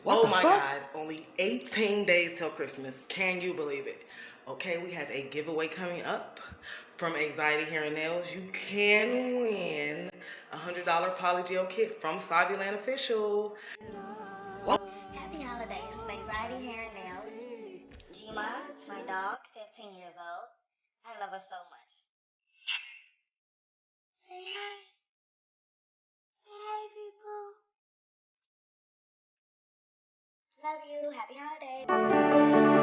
Oh my God, only 18 days till Christmas. Can you believe it? Okay, we have a giveaway coming up from Anxiety Hair and Nails. You can win a $100 polygel kit from Saviland Official. Happy holidays from Anxiety Hair and Nails. Jima, my dog, 15 years old. I love her so much. Say hi. Say hi, people. Love you. Happy holidays.